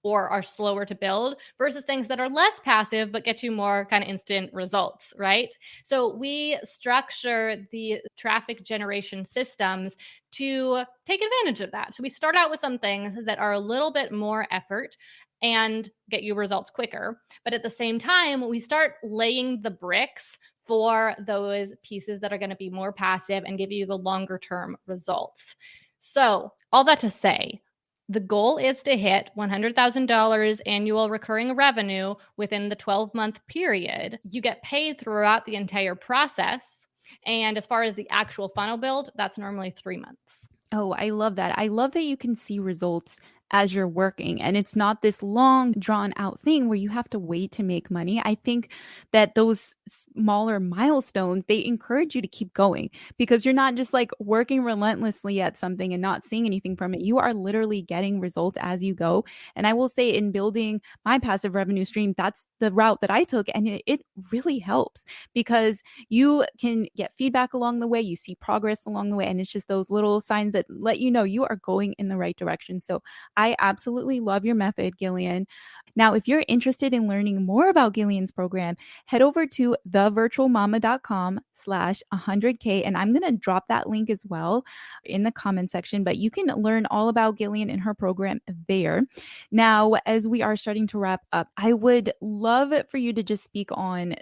or are slower to build versus things that are less passive but get you more kind of instant results, right? So we structure the traffic generation systems to take advantage of that. So we start out with some things that are a little bit more effort and get you results quicker. But at the same time, we start laying the bricks for those pieces that are going to be more passive and give you the longer term results. So, all that to say, the goal is to hit $100,000 annual recurring revenue within the 12-month period. You get paid throughout the entire process. And as far as the actual funnel build, that's normally 3 months. Oh, I love that. I love that you can see results as you're working and it's not this long drawn out thing where you have to wait to make money. I think that those smaller milestones, they encourage you to keep going because you're not just like working relentlessly at something and not seeing anything from it. You are literally getting results as you go. And I will say in building my passive revenue stream, that's the route that I took and it really helps because you can get feedback along the way, you see progress along the way, and it's just those little signs that let you know you are going in the right direction. So I absolutely love your method, Gillian. Now, if you're interested in learning more about Gillian's program, head over to thevirtualmama.com/100K. And I'm going to drop that link as well in the comment section, but you can learn all about Gillian and her program there. Now, as we are starting to wrap up, I would love it for you to just speak on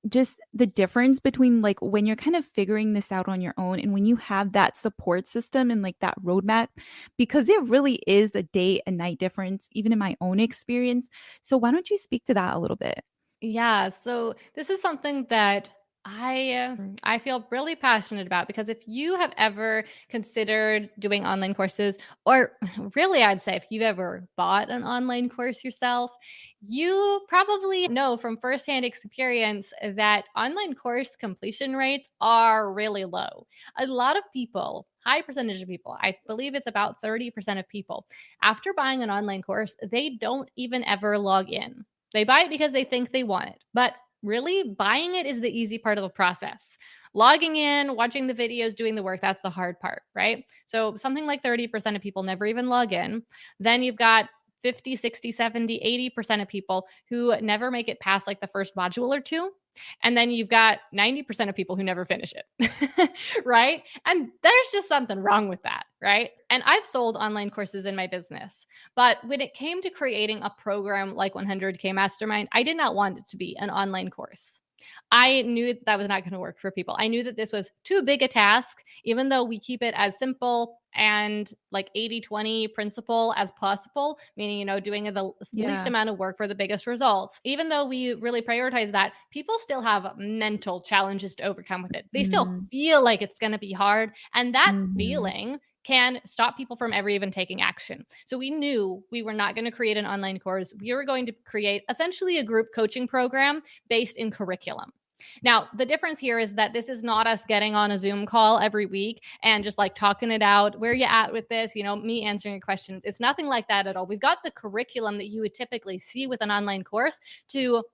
just the difference between like when you're kind of figuring this out on your own and when you have that support system and like that roadmap, because it really is a day and night difference, even in my own experience. So, why don't you speak to that a little bit? Yeah, so this is something that I feel really passionate about because if you have ever considered doing online courses, or really I'd say if you've ever bought an online course yourself, you probably know from firsthand experience that online course completion rates are really low. A lot of people, high percentage of people, I believe it's about 30% of people, after buying an online course, they don't even ever log in. They buy it because they think they want it. But really, buying it is the easy part of the process. Logging in, watching the videos, doing the work, that's the hard part, right? So something like 30% of people never even log in. Then you've got 50, 60, 70, 80% of people who never make it past like the first module or two. And then you've got 90% of people who never finish it, right? And there's just something wrong with that, right? And I've sold online courses in my business. But when it came to creating a program like 100K Mastermind, I did not want it to be an online course. I knew that was not going to work for people. I knew that this was too big a task, even though we keep it as simple and like 80-20 principle as possible, meaning, doing the least Yeah. amount of work for the biggest results. Even though we really prioritize that, people still have mental challenges to overcome with it. They still Mm, feel like it's going to be hard. And that mhm. feeling can stop people from ever even taking action. So we knew we were not going to create an online course. We were going to create essentially a group coaching program based in curriculum. Now, the difference here is that this is not us getting on a Zoom call every week and just like talking it out. Where are you at with this? Me answering your questions. It's nothing like that at all. We've got the curriculum that you would typically see with an online course to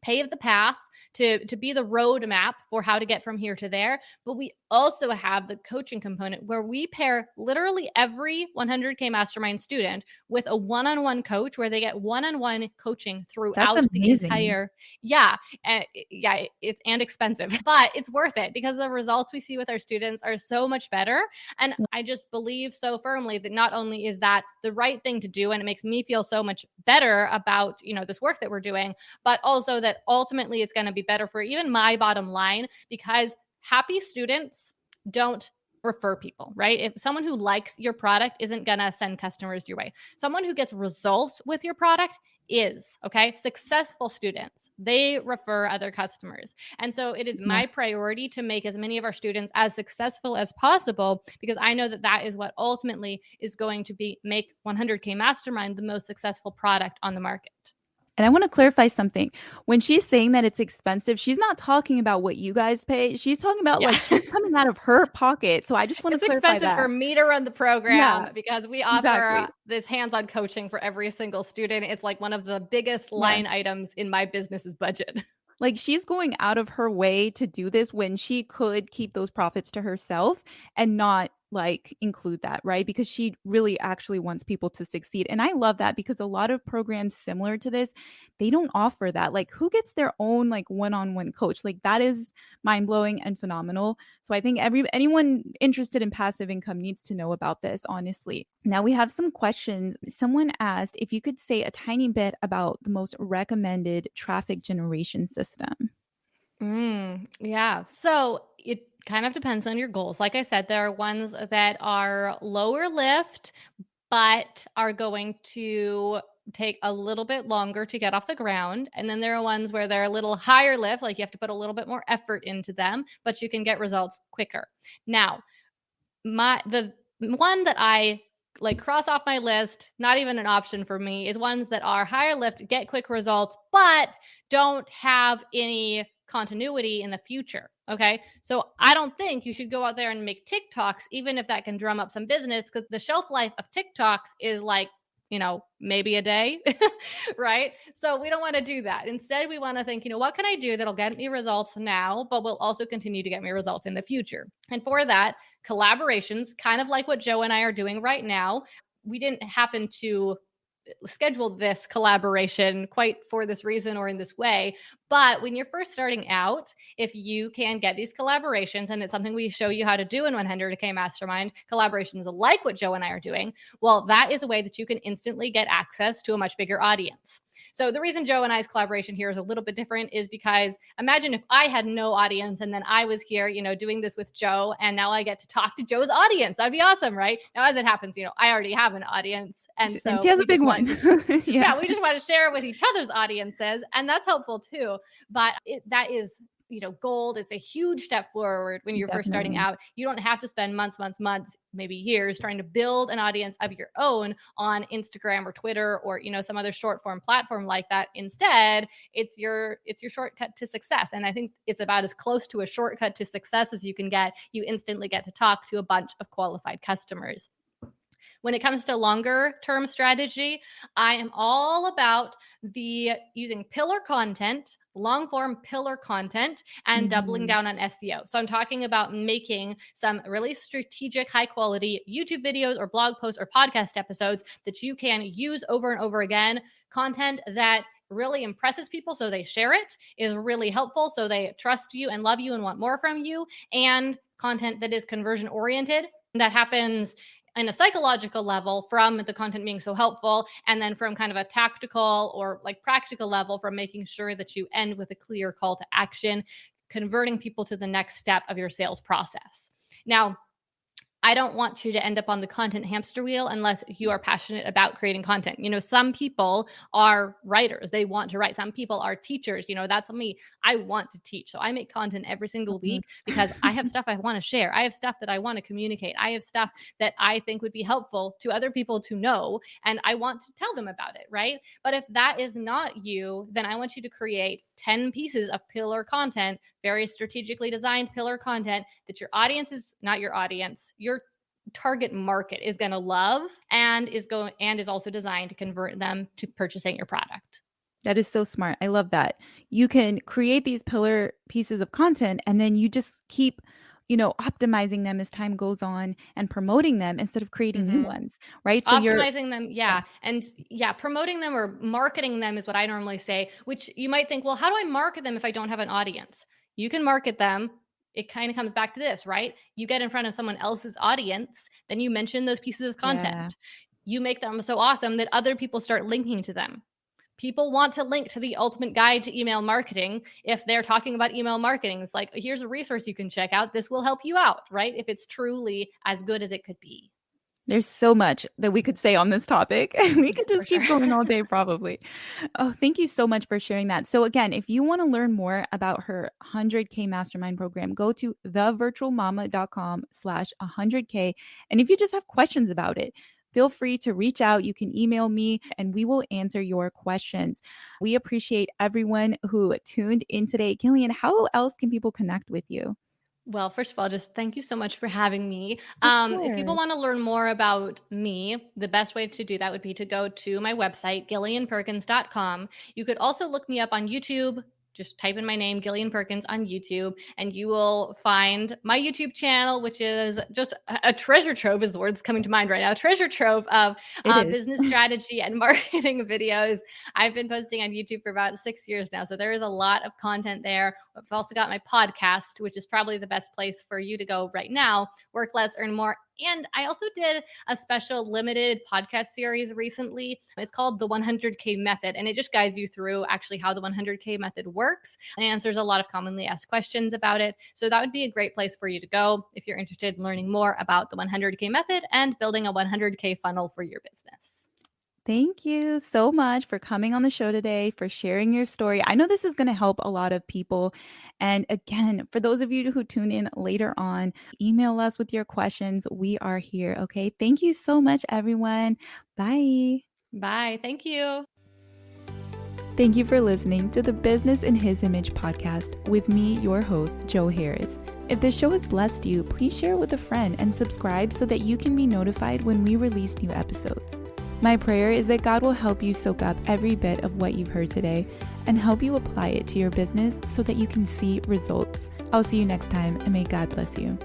pave the path to be the roadmap for how to get from here to there. But we also have the coaching component where we pair literally every 100K mastermind student with a one-on-one coach where they get one-on-one coaching That's throughout the amazing. entire. Yeah. Yeah, it's and expensive, but it's worth it because the results we see with our students are so much better. And I just believe so firmly that not only is that the right thing to do, and it makes me feel so much better about this work that we're doing, but also that ultimately it's going to be better for even my bottom line because happy students don't refer people, right? If someone who likes your product isn't going to send customers your way, someone who gets results with your product is, okay? Successful students, they refer other customers. And so it is Yeah. my priority to make as many of our students as successful as possible because I know that that is what ultimately is going to be make 100K Mastermind the most successful product on the market. And I want to clarify something. When she's saying that it's expensive, she's not talking about what you guys pay. She's talking about Yeah. like she's coming out of her pocket. So I just want to It's clarify expensive that. for me to run the Yeah, program because we offer exactly. this hands-on coaching for every single student. It's like one of the biggest Yes. line items in my business's budget. Like she's going out of her way to do this when she could keep those profits to herself and not like include that, right? Because she really actually wants people to succeed. And I love that because a lot of programs similar to this, they don't offer that. Like who gets their own like one-on-one coach? Like that is mind-blowing and phenomenal. So I think anyone interested in passive income needs to know about this, honestly. Now we have some questions. Someone asked if you could say a tiny bit about the most recommended traffic generation system. Yeah. So it kind of depends on your goals. Like I said, there are ones that are lower lift, but are going to take a little bit longer to get off the ground. And then there are ones where they're a little higher lift, like you have to put a little bit more effort into them, but you can get results quicker. Now, the one that I like cross off my list, not even an option for me, is ones that are higher lift, get quick results, but don't have any continuity in the future. Okay. So I don't think you should go out there and make TikToks, even if that can drum up some business, because the shelf life of TikToks is like, maybe a day, right? So we don't want to do that. Instead, we want to think, what can I do that'll get me results now, but will also continue to get me results in the future? And for that, collaborations, kind of like what Joe and I are doing right now. We didn't happen to schedule this collaboration quite for this reason or in this way. But when you're first starting out, if you can get these collaborations, and it's something we show you how to do in 100K Mastermind, collaborations like what Joe and I are doing, well, that is a way that you can instantly get access to a much bigger audience. So the reason Joe and I's collaboration here is a little bit different is because imagine if I had no audience and then I was here, doing this with Joe, and now I get to talk to Joe's audience. That'd be awesome, right? Now, as it happens, I already have an audience. And And she so has a we big just want one. to, Yeah, we just want to share with each other's audiences. And that's helpful too. But that is gold. It's a huge step forward when you're first starting definitely. out. You don't have to spend months, maybe years trying to build an audience of your own on Instagram or Twitter or, some other short form platform like that. Instead, it's your shortcut to success. And I think it's about as close to a shortcut to success as you can get. You instantly get to talk to a bunch of qualified customers. When it comes to longer term strategy, I am all about the using pillar content, long form pillar content, and doubling Mhm. down on SEO. So I'm talking about making some really strategic, high quality YouTube videos or blog posts or podcast episodes that you can use over and over again. Content that really impresses people so they share it, is really helpful so they trust you and love you and want more from you, and content that is conversion oriented. That happens in a psychological level from the content being so helpful, and then from kind of a tactical or like practical level from making sure that you end with a clear call to action, converting people to the next step of your sales process. Now, I don't want you to end up on the content hamster wheel unless you are passionate about creating content. Some people are writers. They want to write. Some people are teachers. That's me. I want to teach. So I make content every single Mhm. week because I have stuff I want to share. I have stuff that I want to communicate. I have stuff that I think would be helpful to other people to know. And I want to tell them about it. Right. But if that is not you, then I want you to create 10 pieces of pillar content, very strategically designed pillar content that your audience is not your audience. Your target market is going to love and is also designed to convert them to purchasing your product. That is so smart. I love that. You can create these pillar pieces of content and then you just keep, optimizing them as time goes on and promoting them instead of creating new Mm-hmm. ones, right? So you're Optimizing them, yeah. yeah. And yeah, promoting them or marketing them is what I normally say, which you might think, well, how do I market them if I don't have an audience? You can market them. It kind of comes back to this, right? You get in front of someone else's audience, then you mention those pieces of Yeah. content. You make them so awesome that other people start linking to them. People want to link to the ultimate guide to email marketing if they're talking about email marketing. It's like, here's a resource you can check out. This will help you out, right? If it's truly as good as it could be. There's so much that we could say on this topic. We could For just sure. keep going all day probably. Oh, thank you so much for sharing that. So again, if you want to learn more about her 100K mastermind program, go to thevirtualmama.com/100K. And if you just have questions about it, feel free to reach out. You can email me and we will answer your questions. We appreciate everyone who tuned in today. Gillian, how else can people connect with you? Well, first of all, just thank you so much for having me. Of If people course. want to learn more about me, the best way to do that would be to go to my website, gillianperkins.com. You could also look me up on YouTube, just type in my name, Gillian Perkins, on YouTube, and you will find my YouTube channel, which is just a treasure trove is the word that's coming to mind right now. Treasure trove of It is. business strategy and marketing videos. I've been posting on YouTube for about 6 years now. So there is a lot of content there. I've also got my podcast, which is probably the best place for you to go right now. Work less, earn more. And I also did a special limited podcast series recently. It's called the 100K Method, and it just guides you through actually how the 100K method works and answers a lot of commonly asked questions about it. So that would be a great place for you to go if you're interested in learning more about the 100K method and building a 100K funnel for your business. Thank you so much for coming on the show today, for sharing your story. I know this is going to help a lot of people. And again, for those of you who tune in later on, email us with your questions. We are here. Okay. Thank you so much, everyone. Bye. Bye. Thank you. Thank you for listening to the Business in His Image podcast with me, your host, Jo Harris. If this show has blessed you, please share it with a friend and subscribe so that you can be notified when we release new episodes. My prayer is that God will help you soak up every bit of what you've heard today and help you apply it to your business so that you can see results. I'll see you next time, and may God bless you.